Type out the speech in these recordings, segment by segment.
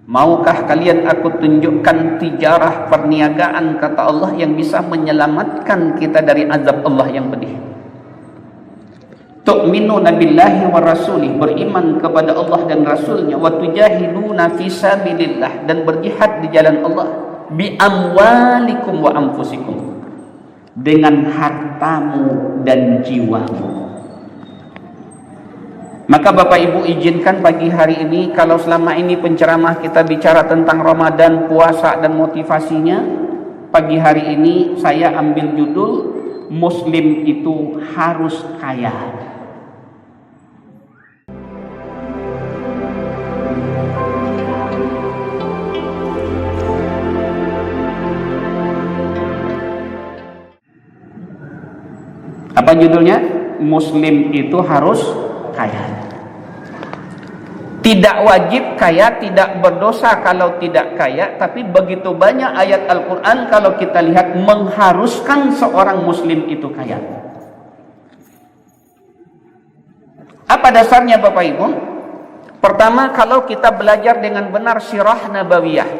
Maukah kalian aku tunjukkan tijarah perniagaan, kata Allah, yang bisa menyelamatkan kita dari azab Allah yang pedih. Tu'minuna billahi wa rasulih, beriman kepada Allah dan Rasulnya, wa tujahiduna fi sabilillah, dan berjihad di jalan Allah, bi amwalikum wa anfusikum, dengan hartamu dan jiwamu. Maka Bapak Ibu izinkan pagi hari ini, kalau selama ini penceramah kita bicara tentang Ramadan, puasa dan motivasinya, pagi hari ini saya ambil judul Muslim itu harus kaya. Apa judulnya? Muslim itu harus kaya. Tidak wajib kaya, tidak berdosa kalau tidak kaya, tapi begitu banyak ayat Al-Quran kalau kita lihat mengharuskan seorang muslim itu kaya. Apa dasarnya Bapak Ibu? Pertama, kalau kita belajar dengan benar sirah nabawiyah,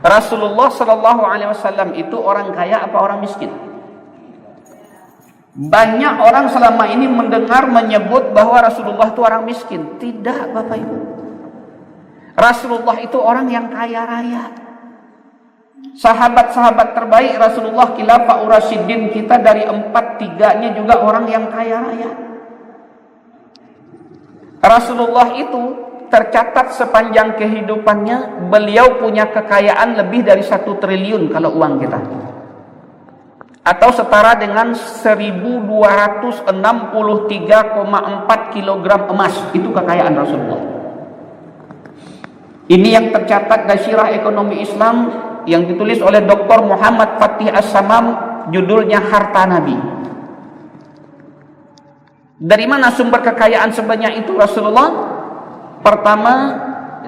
Rasulullah SAW itu orang kaya apa orang miskin? Banyak orang selama ini mendengar menyebut bahwa Rasulullah itu orang miskin. Tidak Bapak Ibu, Rasulullah itu orang yang kaya raya. Sahabat-sahabat terbaik Rasulullah, khilafah urasyidin kita, dari 4-3-nya juga orang yang kaya raya. Rasulullah itu tercatat sepanjang kehidupannya beliau punya kekayaan lebih dari 1 triliun kalau uang kita, atau setara dengan 1263,4 kilogram emas. Itu kekayaan Rasulullah. Ini yang tercatat dari Sirah Ekonomi Islam yang ditulis oleh Dr. Muhammad Fatih As-Samam, judulnya Harta Nabi. Dari mana sumber kekayaan sebanyak itu Rasulullah? Pertama,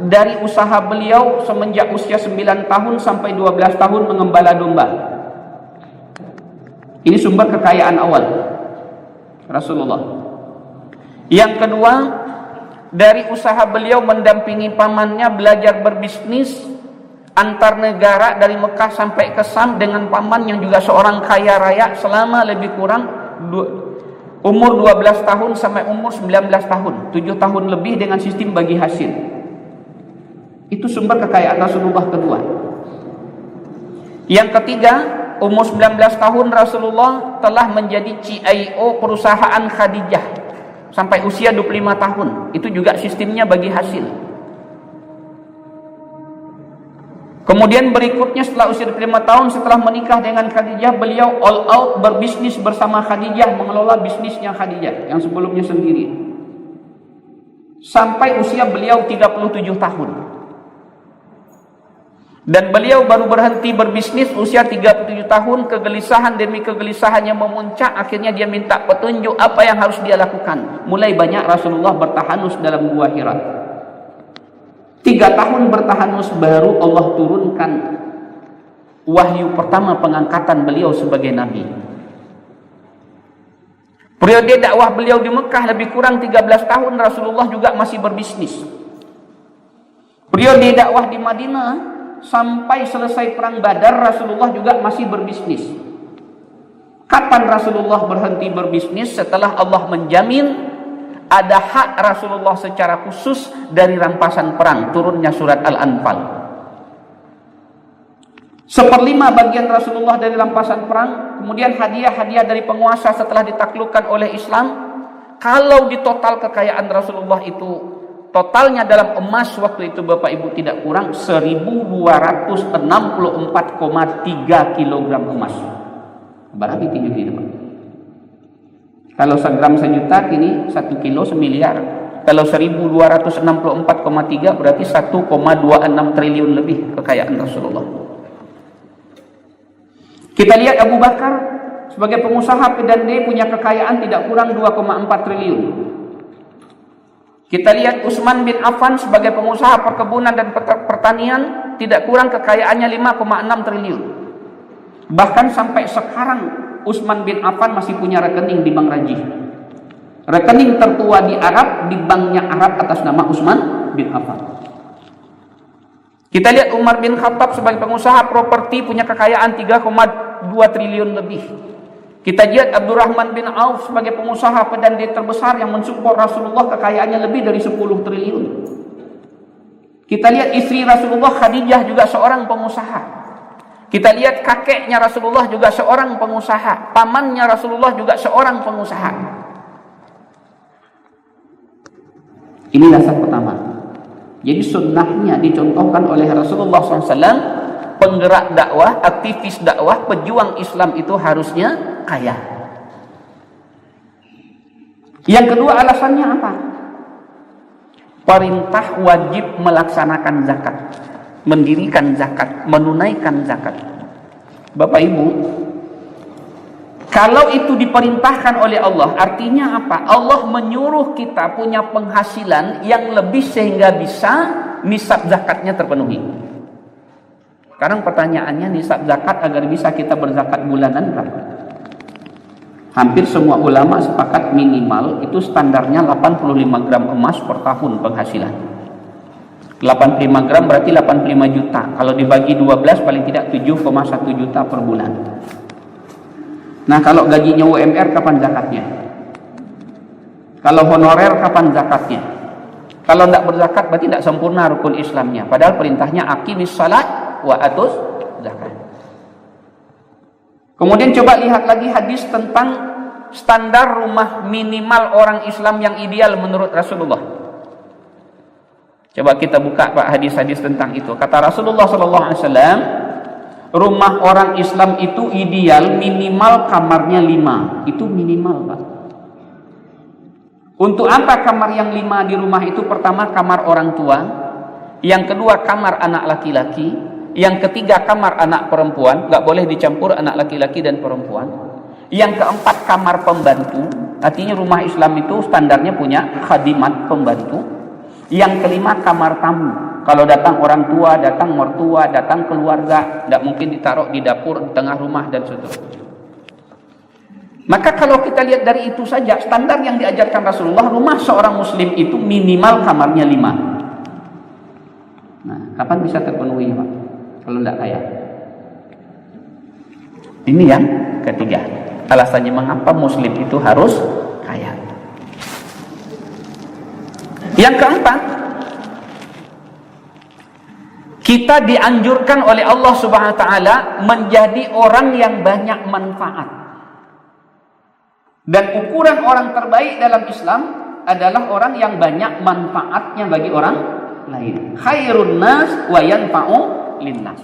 dari usaha beliau semenjak usia 9 tahun sampai 12 tahun mengembala domba. Ini sumber kekayaan awal Rasulullah. Yang kedua, dari usaha beliau mendampingi pamannya belajar berbisnis antar negara dari Mekah sampai ke Sam dengan paman yang juga seorang kaya raya selama lebih kurang umur 12 tahun sampai umur 19 tahun, 7 tahun lebih dengan sistem bagi hasil. Itu sumber kekayaan Rasulullah kedua. Yang ketiga, umur 19 tahun Rasulullah telah menjadi CIO perusahaan Khadijah sampai usia 25 tahun. Itu juga sistemnya bagi hasil. Kemudian berikutnya setelah usia 25 tahun setelah menikah dengan Khadijah, beliau all out berbisnis bersama Khadijah, mengelola bisnisnya Khadijah yang sebelumnya sendiri. Sampai usia beliau 37 tahun. Dan beliau baru berhenti berbisnis usia 37 tahun, kegelisahan demi kegelisahannya memuncak, akhirnya dia minta petunjuk apa yang harus dia lakukan. Mulai banyak Rasulullah bertahanus dalam gua Hira. 3 tahun bertahanus baru Allah turunkan wahyu pertama pengangkatan beliau sebagai Nabi. Periode dakwah beliau di Mekah lebih kurang 13 tahun Rasulullah juga masih berbisnis. Periode dakwah di Madinah sampai selesai perang Badar Rasulullah juga masih berbisnis. Kapan Rasulullah berhenti berbisnis? Setelah Allah menjamin ada hak Rasulullah secara khusus dari rampasan perang, turunnya surat Al-Anfal. 1/5 bagian Rasulullah dari rampasan perang, kemudian hadiah-hadiah dari penguasa setelah ditaklukkan oleh Islam. Kalau di total kekayaan Rasulullah itu, totalnya dalam emas waktu itu Bapak Ibu tidak kurang 1264,3 kilogram emas. Berapa tinggi ini Pak? Kalau 1 gram 1 juta, kini 1 kilo 1 miliar. Kalau 1264,3 berarti 1,26 triliun lebih kekayaan Rasulullah. Kita lihat Abu Bakar sebagai pengusaha P&D punya kekayaan tidak kurang 2,4 triliun. Kita lihat Utsman bin Affan sebagai pengusaha perkebunan dan pertanian tidak kurang kekayaannya 5,6 triliun. Bahkan sampai sekarang Utsman bin Affan masih punya rekening di Bank Rajih. Rekening tertua di Arab, di banknya Arab atas nama Utsman bin Affan. Kita lihat Umar bin Khattab sebagai pengusaha properti punya kekayaan 3,2 triliun lebih. Kita lihat Abdurrahman bin Auf sebagai pengusaha pedandi terbesar yang mensupport Rasulullah, kekayaannya lebih dari 10 triliun. Kita lihat istri Rasulullah Khadijah juga seorang pengusaha. Kita lihat kakeknya Rasulullah juga seorang pengusaha. Pamannya Rasulullah juga seorang pengusaha. Ini dasar pertama. Jadi sunnahnya dicontohkan oleh Rasulullah SAW, penggerak dakwah, aktivis dakwah, pejuang Islam itu harusnya kaya. Yang kedua alasannya apa? Perintah wajib melaksanakan zakat, mendirikan zakat, menunaikan zakat. Bapak Ibu, kalau itu diperintahkan oleh Allah, artinya apa? Allah menyuruh kita punya penghasilan yang lebih sehingga bisa nisab zakatnya terpenuhi. Sekarang pertanyaannya, nisab zakat agar bisa kita berzakat bulanan berapa? Hampir semua ulama sepakat minimal itu standarnya 85 gram emas per tahun penghasilan. 85 gram berarti 85 juta. Kalau dibagi 12 paling tidak 7,1 juta per bulan. Nah, kalau gajinya UMR kapan zakatnya? Kalau honorer kapan zakatnya? Kalau tidak berzakat berarti tidak sempurna rukun Islamnya. Padahal perintahnya aqimis salat wa atuz zakat. Kemudian coba lihat lagi hadis tentang standar rumah minimal orang Islam yang ideal menurut Rasulullah. Coba kita buka Pak hadis-hadis tentang itu. Kata Rasulullah SAW, rumah orang Islam itu ideal minimal kamarnya 5. Itu minimal, Pak. Untuk apa kamar yang 5 di rumah itu? Pertama, kamar orang tua. Yang kedua, kamar anak laki-laki. Yang ketiga, kamar anak perempuan. Gak boleh dicampur anak laki-laki dan perempuan. Yang keempat, kamar pembantu. Artinya rumah Islam itu standarnya punya khadimat pembantu. Yang kelima, kamar tamu. Kalau datang orang tua, datang mertua, datang keluarga, tidak mungkin ditaruh di dapur, di tengah rumah, dan seterusnya. Maka kalau kita lihat dari itu saja, standar yang diajarkan Rasulullah, rumah seorang muslim itu minimal kamarnya 5. Nah, kapan bisa terpenuhi, Pak? Kalau tidak kaya. Ini yang ketiga. Alasannya mengapa muslim itu harus kaya. Yang keempat, kita dianjurkan oleh Allah Subhanahu wa taala menjadi orang yang banyak manfaat. Dan ukuran orang terbaik dalam Islam adalah orang yang banyak manfaatnya bagi orang lain. Khairun nas wa yanfa'u linnas.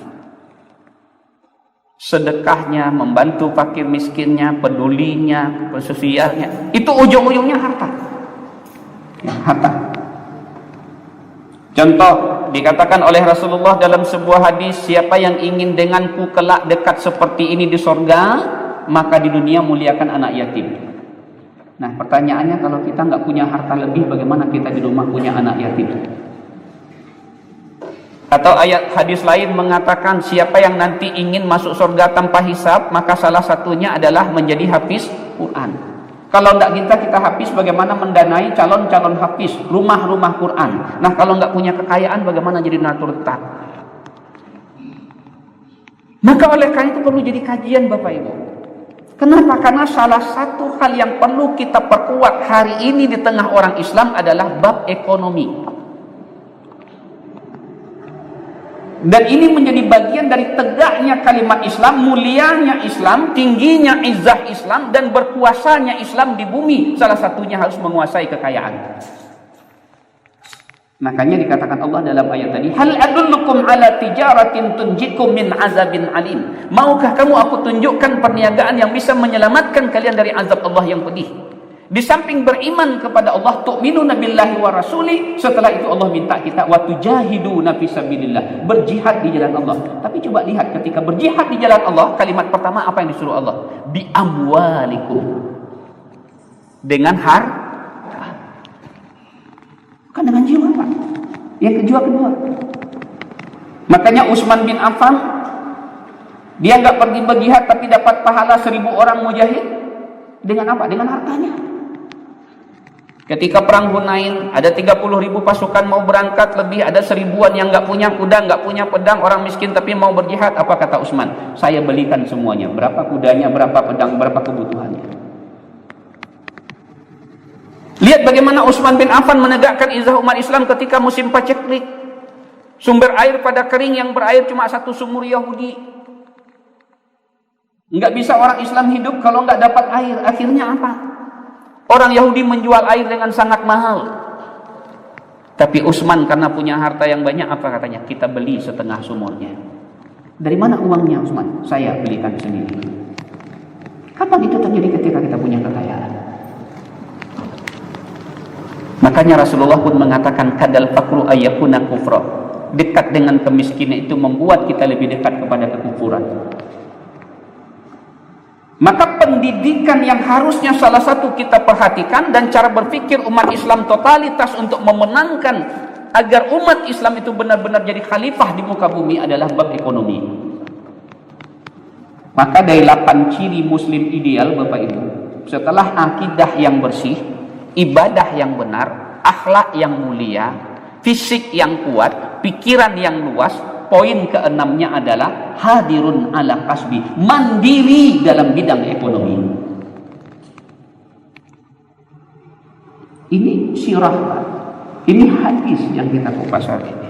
Sedekahnya, membantu fakir miskinnya, pedulinya, sosialnya, itu ujung-ujungnya harta. Harta. Contoh, dikatakan oleh Rasulullah dalam sebuah hadis, siapa yang ingin denganku kelak dekat seperti ini di sorga, maka di dunia muliakan anak yatim. Nah, pertanyaannya, kalau kita nggak punya harta lebih, bagaimana kita di rumah punya anak yatim? Atau ayat hadis lain mengatakan, siapa yang nanti ingin masuk surga tanpa hisab, maka salah satunya adalah menjadi hafiz Quran. Kalau tidak kita hafiz, bagaimana mendanai calon-calon hafiz, rumah-rumah Quran. Nah, kalau nggak punya kekayaan, bagaimana jadi donatur tetap? Maka oleh karena itu perlu jadi kajian, Bapak Ibu. Kenapa? Karena salah satu hal yang perlu kita perkuat hari ini di tengah orang Islam adalah bab ekonomi. Dan ini menjadi bagian dari tegaknya kalimat Islam, mulianya Islam, tingginya izzah Islam, dan berkuasanya Islam di bumi. Salah satunya harus menguasai kekayaan. Makanya dikatakan Allah dalam ayat tadi, hal adullukum ala tijaratin tunjikum min azabin alim. Maukah kamu aku tunjukkan perniagaan yang bisa menyelamatkan kalian dari azab Allah yang pedih? Di samping beriman kepada Allah, tu'minuna billahi wa rasuli, setelah itu Allah minta kita wa tujahiduna fi sabilillah, berjihad di jalan Allah. Tapi coba lihat, ketika berjihad di jalan Allah, kalimat pertama apa yang disuruh Allah? Bi amwalikum, dengan harta, bukan dengan jiwa, Pak. Yang kedua. Makanya Utsman bin Affan, dia nggak pergi berjihad tapi dapat pahala 1000 orang mujahid. Dengan apa? Dengan hartanya. Ketika perang Hunain, ada 30.000 pasukan mau berangkat, lebih ada 1.000-an yang nggak punya kuda, nggak punya pedang, orang miskin tapi mau berjihad. Apa kata Utsman? Saya belikan semuanya. Berapa kudanya, berapa pedang, berapa kebutuhannya. Lihat bagaimana Utsman bin Affan menegakkan izah umat Islam ketika musim paceklik. Sumber air pada kering, yang berair cuma satu sumur Yahudi. Nggak bisa orang Islam hidup kalau nggak dapat air. Akhirnya apa? Orang Yahudi menjual air dengan sangat mahal. Tapi Utsman karena punya harta yang banyak, apa katanya? Kita beli setengah sumurnya. Dari mana uangnya Utsman? Saya belikan sendiri. Kapan itu terjadi? Ketika kita punya kekayaan. Makanya Rasulullah pun mengatakan kadal fakru ayyakuna kufra. Dekat dengan kemiskinan itu membuat kita lebih dekat kepada kekufuran. Maka pendidikan yang harusnya salah satu kita perhatikan dan cara berpikir umat Islam totalitas untuk memenangkan agar umat Islam itu benar-benar jadi khalifah di muka bumi adalah bab ekonomi. Maka dari 8 ciri muslim ideal Bapak Ibu, setelah akidah yang bersih, ibadah yang benar, akhlak yang mulia, fisik yang kuat, pikiran yang luas, poin keenamnya adalah hadirun ala kasbi, mandiri dalam bidang ekonomi. Ini sirah, ini hadis yang kita kupas hari ini.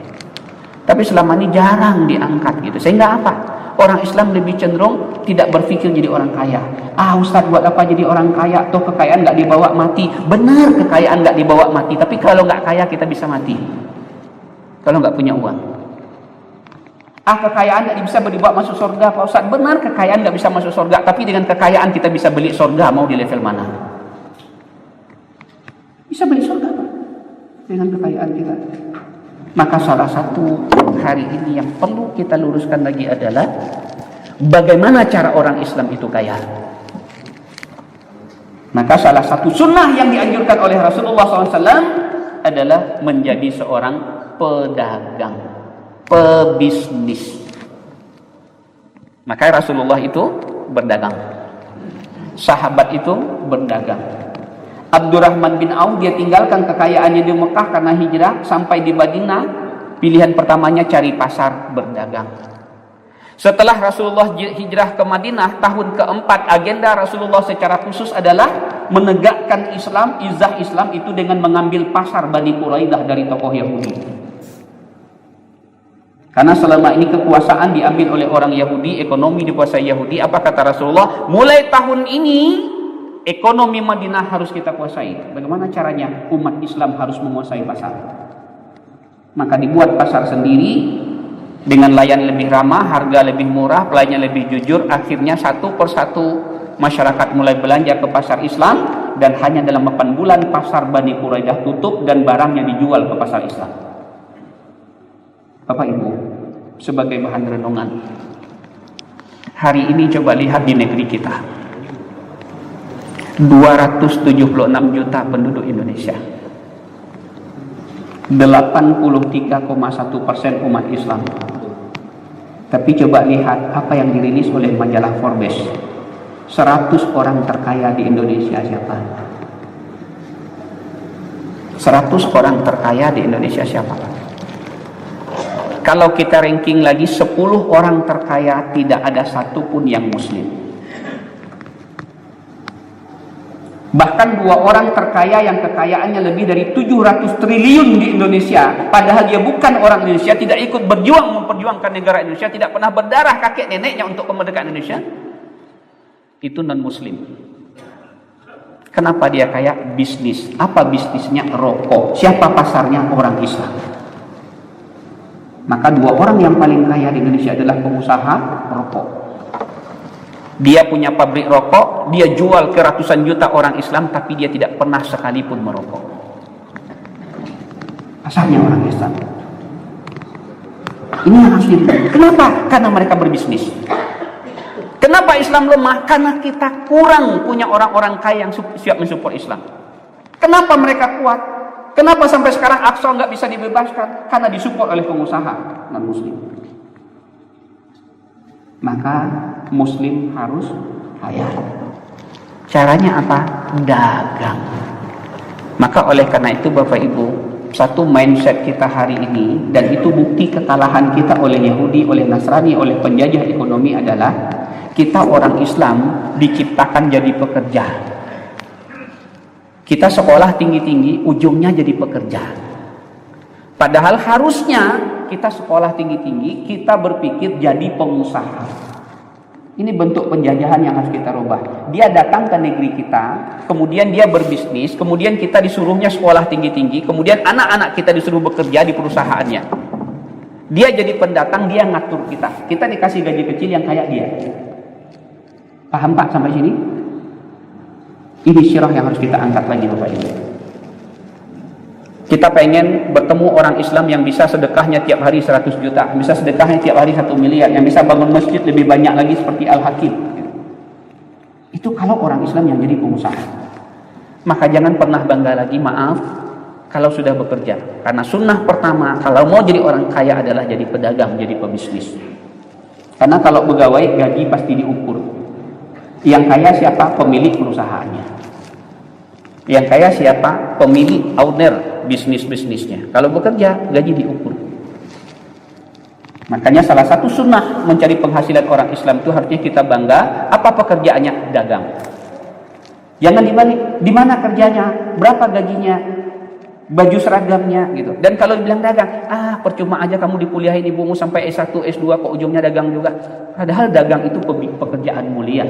Tapi selama ini jarang diangkat gitu. Sehingga apa? Orang Islam lebih cenderung tidak berpikir jadi orang kaya. Ustaz buat apa jadi orang kaya? Toh kekayaan nggak dibawa mati. Benar, kekayaan nggak dibawa mati. Tapi kalau nggak kaya kita bisa mati. Kalau nggak punya uang. Kekayaan nggak bisa dibawa masuk surga, Pak Ustaz. Benar, kekayaan nggak bisa masuk surga, tapi dengan kekayaan kita bisa beli surga. Mau di level mana? Bisa beli surga, Pak, dengan kekayaan kita. Maka salah satu hari ini yang perlu kita luruskan lagi adalah bagaimana cara orang Islam itu kaya. Maka salah satu sunnah yang dianjurkan oleh Rasulullah SAW adalah menjadi seorang pedagang, pebisnis. Maka Rasulullah itu berdagang, sahabat itu berdagang. Abdurrahman bin Auf dia tinggalkan kekayaannya di Mekah karena hijrah sampai di Madinah. Pilihan pertamanya cari pasar, berdagang. Setelah Rasulullah hijrah ke Madinah tahun keempat, agenda Rasulullah secara khusus adalah menegakkan Islam, izah Islam itu dengan mengambil pasar Bani Quraidah dari tokoh Yahudi. Karena selama ini kekuasaan diambil oleh orang Yahudi, ekonomi dikuasai Yahudi. Apa kata Rasulullah? Mulai tahun ini ekonomi Madinah harus kita kuasai. Bagaimana caranya? Umat Islam harus menguasai pasar. Maka dibuat pasar sendiri dengan layan lebih ramah, harga lebih murah, pelayannya lebih jujur. Akhirnya satu persatu masyarakat mulai belanja ke pasar Islam, dan hanya dalam 8 bulan pasar Bani Quraidah tutup dan barangnya dijual ke pasar Islam. Bapak Ibu, sebagai bahan renungan, hari ini coba lihat di negeri kita, 276 juta penduduk Indonesia, 83,1% umat Islam. Tapi coba lihat apa yang dirilis oleh majalah Forbes, 100 orang terkaya di Indonesia siapa? 100 orang terkaya di Indonesia siapa? Kalau kita ranking lagi, 10 orang terkaya tidak ada satupun yang muslim. Bahkan 2 orang terkaya yang kekayaannya lebih dari 700 triliun di Indonesia, padahal dia bukan orang Indonesia, tidak ikut berjuang memperjuangkan negara Indonesia, tidak pernah berdarah kakek neneknya untuk kemerdekaan Indonesia, itu non muslim. Kenapa dia kaya? Bisnis. Apa bisnisnya? Rokok. Siapa pasarnya? Orang Islam. Maka 2 orang yang paling kaya di Indonesia adalah pengusaha rokok. Dia punya pabrik rokok, dia jual ke ratusan juta orang Islam, tapi dia tidak pernah sekalipun merokok. Pasarnya orang Islam. Ini yang harus dilihat. Kenapa? Karena mereka berbisnis. Kenapa Islam lemah? Karena kita kurang punya orang-orang kaya yang siap mensupport Islam. Kenapa mereka kuat? Kenapa sampai sekarang Aqsa nggak bisa dibebaskan? Karena disupport oleh pengusaha non muslim. Maka muslim harus kaya. Caranya apa? Dagang. Maka oleh karena itu Bapak Ibu, satu mindset kita hari ini, dan itu bukti kekalahan kita oleh Yahudi, oleh Nasrani, oleh penjajah ekonomi adalah kita orang Islam diciptakan jadi pekerja. Kita sekolah tinggi-tinggi, ujungnya jadi pekerja. Padahal harusnya kita sekolah tinggi-tinggi, kita berpikir jadi pengusaha. Ini bentuk penjajahan yang harus kita rubah. Dia datang ke negeri kita, kemudian dia berbisnis, kemudian kita disuruhnya sekolah tinggi-tinggi, kemudian anak-anak kita disuruh bekerja di perusahaannya. Dia jadi pendatang, dia ngatur kita. Kita dikasih gaji kecil yang kayak dia. Paham Pak sampai sini? Ini sirah yang harus kita angkat lagi Bapak Ibu. Kita pengen bertemu orang Islam yang bisa sedekahnya tiap hari 100 juta, bisa sedekahnya tiap hari 1 miliar, yang bisa bangun masjid lebih banyak lagi seperti Al-Hakim. Itu kalau orang Islam yang jadi pengusaha. Maka jangan pernah bangga lagi, maaf, kalau sudah bekerja. Karena sunnah pertama, kalau mau jadi orang kaya adalah jadi pedagang, jadi pebisnis. Karena kalau pegawai, gaji pasti diukur. Yang kaya siapa? Pemilik perusahaannya. Yang kaya siapa? Pemilik, owner bisnis-bisnisnya. Kalau bekerja, gaji diukur. Makanya salah satu sunnah mencari penghasilan orang Islam itu harusnya kita bangga. Apa pekerjaannya? Dagang. Jangan dibalik. Di mana kerjanya? Berapa gajinya? Baju seragamnya gitu. Dan kalau dibilang dagang, percuma aja kamu dikuliahin ibumu sampai S1, S2 kok ujungnya dagang juga. Padahal dagang itu pekerjaan mulia.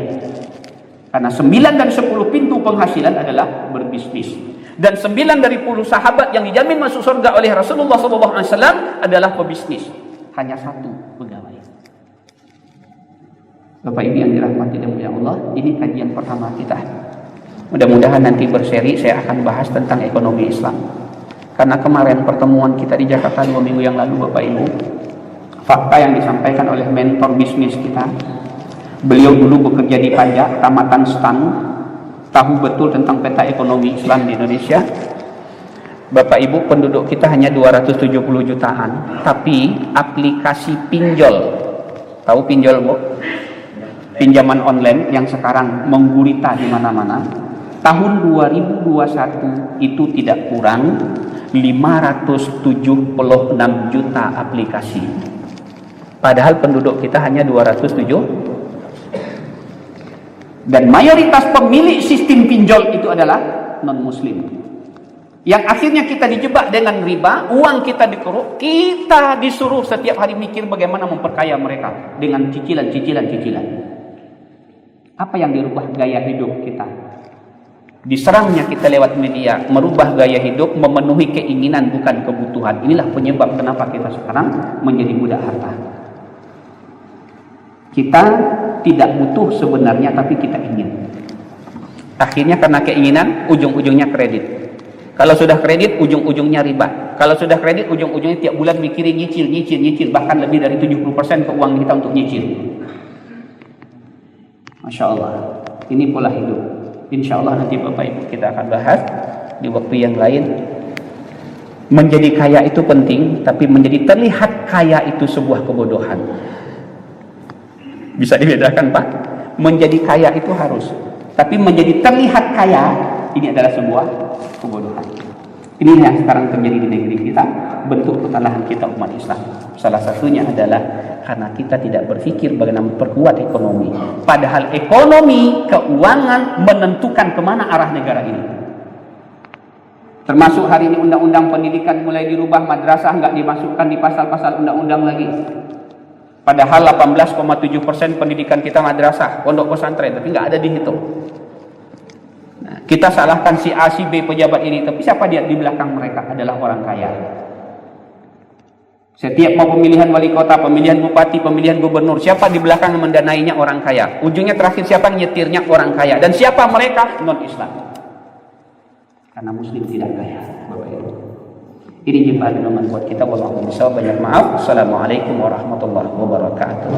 Karena 9 dari 10 pintu penghasilan adalah berbisnis. Dan 9 dari 10 sahabat yang dijamin masuk surga oleh Rasulullah SAW adalah pebisnis. Hanya 1 pegawai. Bapak Ibu yang dirahmati dan mulia Allah, ini kajian pertama kita. Mudah-mudahan nanti berseri saya akan bahas tentang ekonomi Islam. Karena kemarin pertemuan kita di Jakarta 2 minggu yang lalu Bapak Ibu, fakta yang disampaikan oleh mentor bisnis kita, beliau dulu bekerja di pajak, tamatan STAN, tahu betul tentang peta ekonomi Islam di Indonesia. Bapak Ibu, penduduk kita hanya 270 jutaan, tapi aplikasi pinjol, tahu pinjol Bu? Pinjaman online yang sekarang menggurita di mana-mana. Tahun 2021 itu tidak kurang 576 juta aplikasi. Padahal penduduk kita hanya 207. Dan mayoritas pemilik sistem pinjol itu adalah non-muslim. Yang akhirnya kita dijebak dengan riba, uang kita dikeruk, kita disuruh setiap hari mikir bagaimana memperkaya mereka dengan cicilan. Apa yang dirubah? Gaya hidup kita. Diserangnya kita lewat media, merubah gaya hidup, memenuhi keinginan bukan kebutuhan. Inilah penyebab kenapa kita sekarang menjadi budak harta. Kita tidak butuh sebenarnya, tapi kita ingin. Akhirnya karena keinginan, ujung-ujungnya kredit. Kalau sudah kredit, ujung-ujungnya riba. Kalau sudah kredit, ujung-ujungnya tiap bulan mikirin nyicil. Bahkan lebih dari 70% ke uang kita untuk nyicil. Masya Allah. Ini pola hidup. Insya Allah nanti Bapak Ibu kita akan bahas di waktu yang lain. Menjadi kaya itu penting, tapi menjadi terlihat kaya itu sebuah kebodohan. Bisa dibedakan Pak? Menjadi kaya itu harus, tapi menjadi terlihat kaya ini adalah sebuah kebodohan. Ini yang sekarang terjadi di negeri kita, bentuk kekalahan kita umat Islam. Salah satunya adalah karena kita tidak berpikir bagaimana memperkuat ekonomi. Padahal ekonomi, keuangan menentukan kemana arah negara ini. Termasuk hari ini undang-undang pendidikan mulai dirubah, madrasah nggak dimasukkan di pasal-pasal undang-undang lagi. Padahal 18,7% pendidikan kita madrasah, pondok pesantren, tapi nggak ada dihitung. Nah, kita salahkan si A, si B pejabat ini, tapi siapa dia di belakang mereka? Adalah orang kaya. Setiap mau pemilihan wali kota, pemilihan bupati, pemilihan gubernur, siapa di belakang mendanainya? Orang kaya. Ujungnya terakhir siapa nyetirnya? Orang kaya. Dan siapa mereka? Non-Islam. Karena Muslim tidak kaya. Bapak Ibu. Ini jembatan yang membuat kita wallahu a'lam bishawab. Banyak maaf. Assalamualaikum warahmatullahi wabarakatuh.